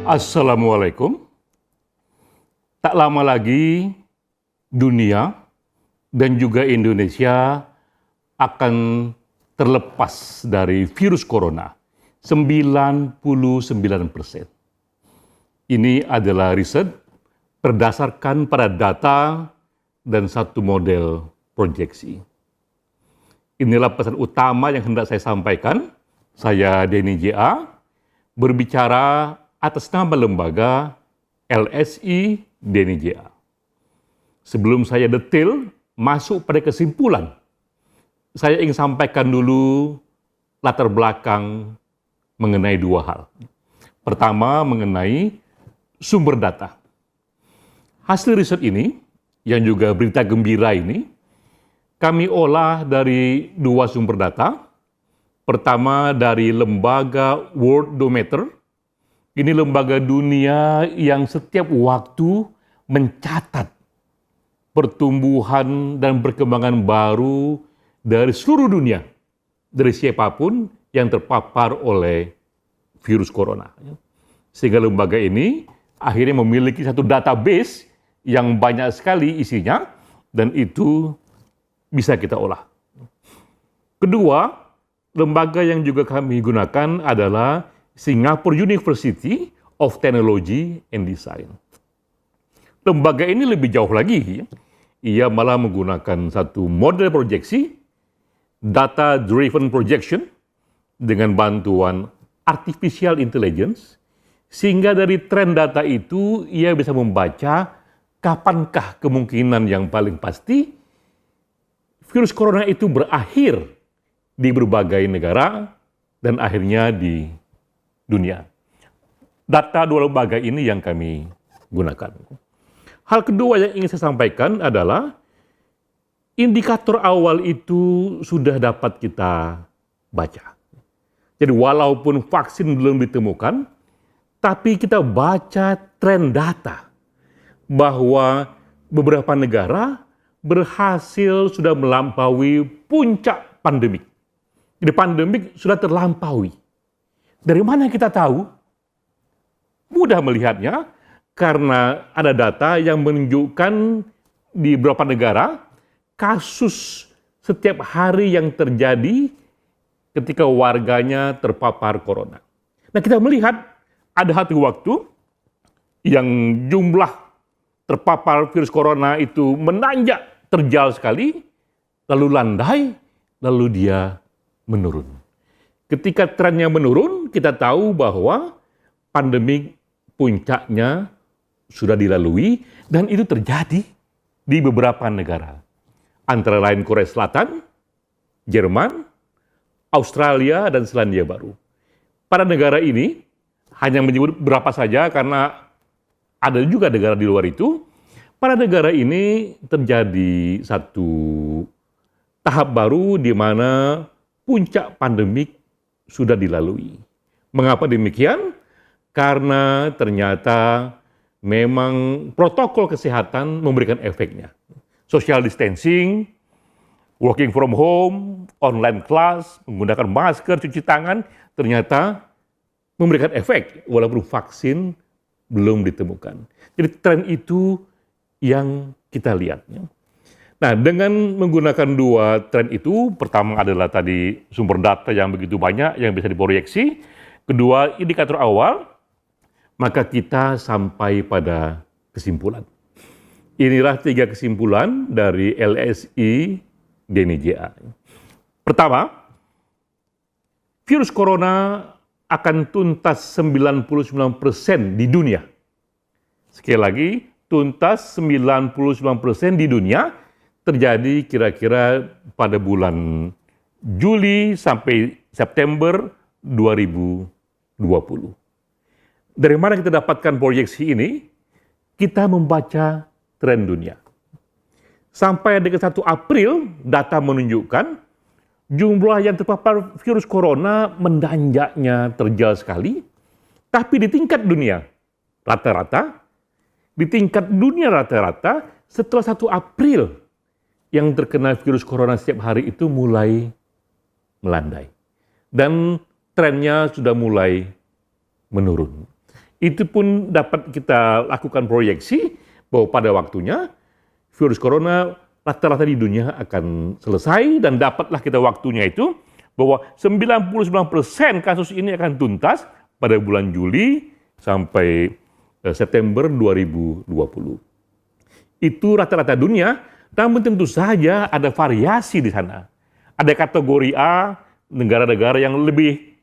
Assalamualaikum. Tak lama lagi dunia dan juga Indonesia akan terlepas dari virus corona 99%. Ini adalah riset berdasarkan pada data dan satu model proyeksi. Inilah pesan utama yang hendak saya sampaikan. Saya Denny J.A. berbicara atas nama lembaga LSI Denny J.A. Sebelum saya detail masuk pada kesimpulan, saya ingin sampaikan dulu latar belakang mengenai dua hal. Pertama, mengenai sumber data. Hasil riset ini, yang juga berita gembira ini, kami olah dari dua sumber data. Pertama dari lembaga Worldometer. Ini lembaga dunia yang setiap waktu mencatat pertumbuhan dan perkembangan baru dari seluruh dunia, dari siapapun yang terpapar oleh virus corona. Sehingga lembaga ini akhirnya memiliki satu database yang banyak sekali isinya, dan itu bisa kita olah. Kedua, lembaga yang juga kami gunakan adalah Singapore University of Technology and Design. Lembaga ini lebih jauh lagi. Ia malah menggunakan satu model proyeksi, data-driven projection, dengan bantuan artificial intelligence, sehingga dari tren data itu ia bisa membaca kapankah kemungkinan yang paling pasti virus corona itu berakhir di berbagai negara dan akhirnya di dunia. Data dua lembaga ini yang kami gunakan. Hal kedua yang ingin saya sampaikan adalah indikator awal itu sudah dapat kita baca. Jadi walaupun vaksin belum ditemukan, tapi kita baca tren data bahwa beberapa negara berhasil sudah melampaui puncak pandemik. Jadi pandemik sudah terlampaui. Dari mana kita tahu? Mudah melihatnya karena ada data yang menunjukkan di beberapa negara kasus setiap hari yang terjadi ketika warganya terpapar corona. Nah, kita melihat ada satu waktu yang jumlah terpapar virus corona itu menanjak terjal sekali, lalu landai, lalu dia menurun. Ketika trennya menurun, kita tahu bahwa pandemi puncaknya sudah dilalui dan itu terjadi di beberapa negara. Antara lain Korea Selatan, Jerman, Australia, dan Selandia Baru. Pada negara ini, hanya menyebut berapa saja karena ada juga negara di luar itu. Pada negara ini terjadi satu tahap baru di mana puncak pandemik sudah dilalui. Mengapa demikian? Karena ternyata memang protokol kesehatan memberikan efeknya. Social distancing, working from home, online class, menggunakan masker, cuci tangan, ternyata memberikan efek walaupun vaksin belum ditemukan. Jadi tren itu yang kita lihat. Nah, dengan menggunakan dua tren itu, pertama adalah tadi sumber data yang begitu banyak yang bisa diproyeksi, kedua indikator awal, maka kita sampai pada kesimpulan. Inilah 3 kesimpulan dari LSI Denny J.A. Pertama, virus corona akan tuntas 99% di dunia. Sekali lagi, tuntas 99% di dunia terjadi kira-kira pada bulan Juli sampai September 2020. Dari mana kita dapatkan proyeksi ini? Kita membaca tren dunia. Sampai dengan 1 April, data menunjukkan jumlah yang terpapar virus corona menanjaknya terjal sekali. Tapi di tingkat dunia, rata-rata, setelah 1 April, yang terkena virus corona setiap hari itu mulai melandai. Dan trennya sudah mulai menurun. Itu pun dapat kita lakukan proyeksi bahwa pada waktunya virus corona rata-rata di dunia akan selesai, dan dapatlah kita waktunya itu bahwa 99% kasus ini akan tuntas pada bulan Juli sampai September 2020. Itu rata-rata dunia, namun tentu saja ada variasi di sana. Ada kategori A, negara-negara yang lebih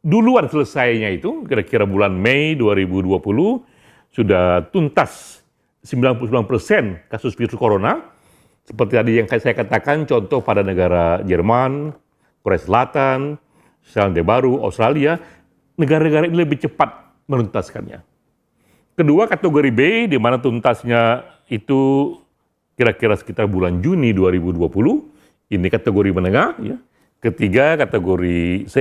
duluan selesainya itu, kira-kira bulan Mei 2020, sudah tuntas 99% kasus virus corona. Seperti tadi yang saya katakan, contoh pada negara Jerman, Korea Selatan, Selandia Baru, Australia, negara-negara ini lebih cepat menuntaskannya. Kedua, kategori B, di mana tuntasnya itu kira-kira sekitar bulan Juni 2020, ini kategori menengah. Ya. Ketiga, kategori C,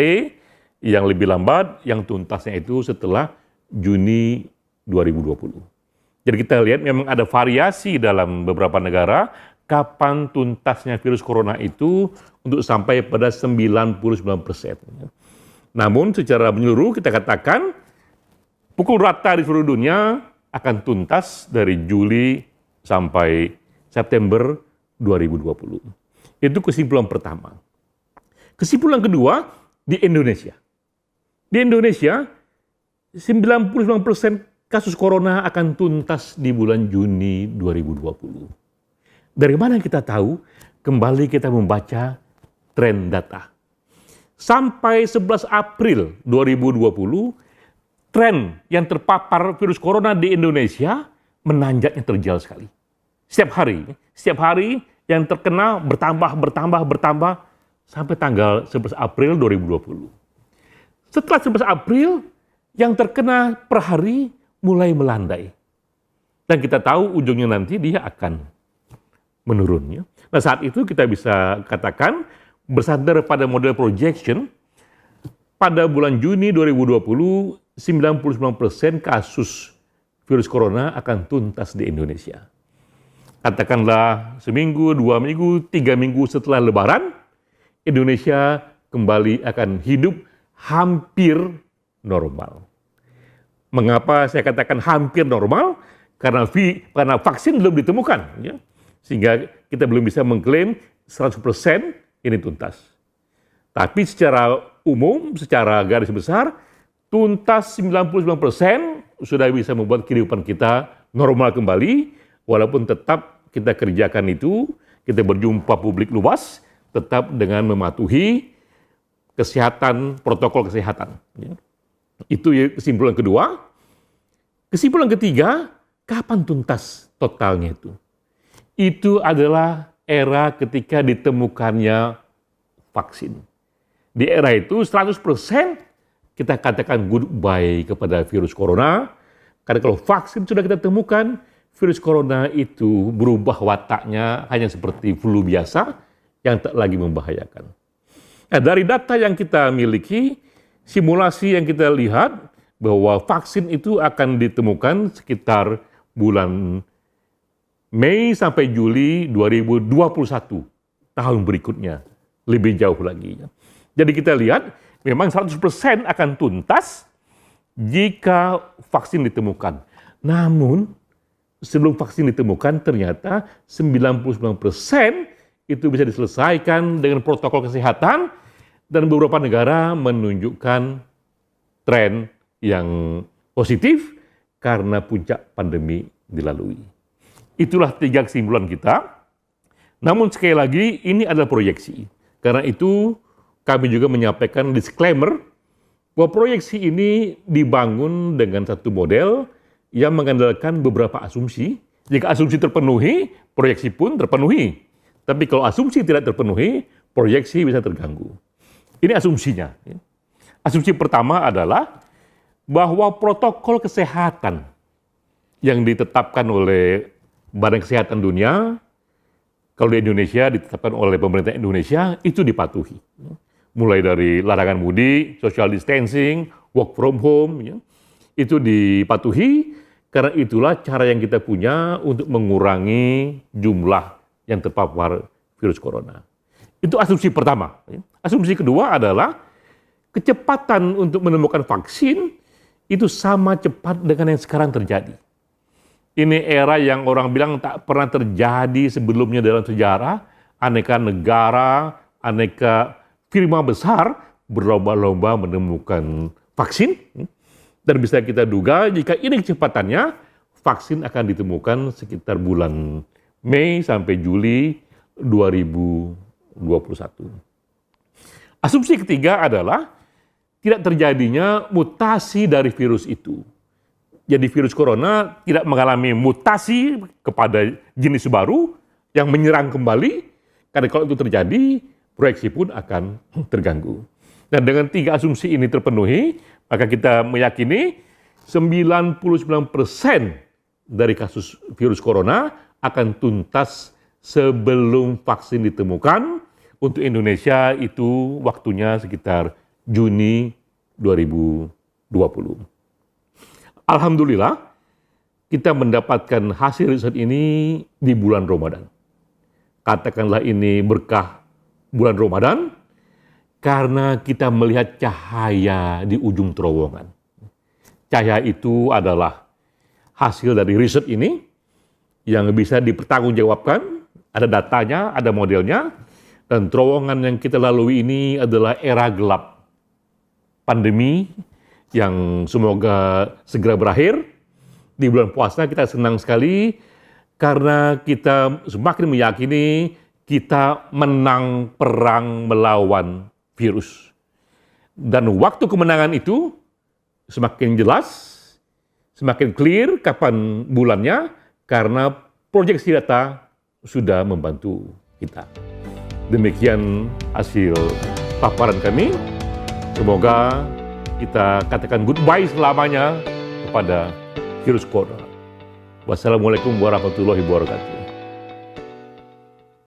yang lebih lambat, yang tuntasnya itu setelah Juni 2020. Jadi kita lihat memang ada variasi dalam beberapa negara kapan tuntasnya virus corona itu untuk sampai pada 99%. Namun secara menyeluruh kita katakan pukul rata di seluruh dunia akan tuntas dari Juli sampai September 2020. Itu kesimpulan pertama. Kesimpulan kedua, di Indonesia. Di Indonesia, 99% kasus corona akan tuntas di bulan Juni 2020. Dari mana kita tahu? Kembali kita membaca tren data. Sampai 11 April 2020, tren yang terpapar virus corona di Indonesia menanjaknya terjal sekali. Setiap hari yang terkena bertambah sampai tanggal 11 April 2020. Setelah 11 April, yang terkena per hari mulai melandai. Dan kita tahu ujungnya nanti dia akan menurunnya. Nah, saat itu kita bisa katakan bersandar pada model projection, pada bulan Juni 2020, 99% kasus virus corona akan tuntas di Indonesia. Katakanlah seminggu, 2 minggu, 3 minggu setelah Lebaran, Indonesia kembali akan hidup hampir normal. Mengapa saya katakan hampir normal? Karena vaksin belum ditemukan, ya. Sehingga kita belum bisa mengklaim 100% ini tuntas. Tapi secara umum, secara garis besar, tuntas 99% sudah bisa membuat kehidupan kita normal kembali, walaupun tetap kita kerjakan itu, kita berjumpa publik luas, tetap dengan mematuhi kesehatan, protokol kesehatan. Ya. Itu kesimpulan kedua. Kesimpulan ketiga, kapan tuntas totalnya itu? Itu adalah era ketika ditemukannya vaksin. Di era itu 100% kita katakan goodbye kepada virus corona, karena kalau vaksin sudah kita temukan, virus corona itu berubah wataknya hanya seperti flu biasa yang tak lagi membahayakan. Nah, dari data yang kita miliki, simulasi yang kita lihat bahwa vaksin itu akan ditemukan sekitar bulan Mei sampai Juli 2021, tahun berikutnya, lebih jauh lagi. Jadi kita lihat memang 100% akan tuntas jika vaksin ditemukan. Namun sebelum vaksin ditemukan ternyata 99% itu bisa diselesaikan dengan protokol kesehatan, dan beberapa negara menunjukkan tren yang positif karena puncak pandemi dilalui. Itulah 3 kesimpulan kita. Namun sekali lagi ini adalah proyeksi. Karena itu kami juga menyampaikan disclaimer bahwa proyeksi ini dibangun dengan satu model yang mengandalkan beberapa asumsi. Jika asumsi terpenuhi, proyeksi pun terpenuhi. Tapi kalau asumsi tidak terpenuhi, proyeksi bisa terganggu. Ini asumsinya. Asumsi pertama adalah bahwa protokol kesehatan yang ditetapkan oleh Badan Kesehatan Dunia, kalau di Indonesia ditetapkan oleh pemerintah Indonesia, itu dipatuhi. Mulai dari larangan mudik, social distancing, work from home, ya, itu dipatuhi, karena itulah cara yang kita punya untuk mengurangi jumlah yang terpapar virus corona. Itu asumsi pertama. Asumsi kedua adalah kecepatan untuk menemukan vaksin itu sama cepat dengan yang sekarang terjadi. Ini era yang orang bilang tak pernah terjadi sebelumnya dalam sejarah. Aneka negara, aneka firma besar berlomba-lomba menemukan vaksin. Dan bisa kita duga jika ini kecepatannya, vaksin akan ditemukan sekitar bulan Mei sampai Juli 2021. Asumsi ketiga adalah tidak terjadinya mutasi dari virus itu. Jadi virus corona tidak mengalami mutasi kepada jenis baru yang menyerang kembali, karena kalau itu terjadi, proyeksi pun akan terganggu. Dan dengan 3 asumsi ini terpenuhi, maka kita meyakini 99% dari kasus virus corona akan tuntas sebelum vaksin ditemukan. Untuk Indonesia itu waktunya sekitar Juni 2020. Alhamdulillah, kita mendapatkan hasil riset ini di bulan Ramadan. Katakanlah ini berkah bulan Ramadan, karena kita melihat cahaya di ujung terowongan. Cahaya itu adalah hasil dari riset ini yang bisa dipertanggungjawabkan, ada datanya, ada modelnya, dan terowongan yang kita lalui ini adalah era gelap. Pandemi yang semoga segera berakhir. Di bulan puasa kita senang sekali karena kita semakin meyakini kita menang perang melawan virus. Dan waktu kemenangan itu semakin jelas, semakin clear kapan bulannya, karena proyeksi data sudah membantu kita. Demikian hasil paparan kami. Semoga kita katakan goodbye selamanya kepada virus corona. Wassalamualaikum warahmatullahi wabarakatuh.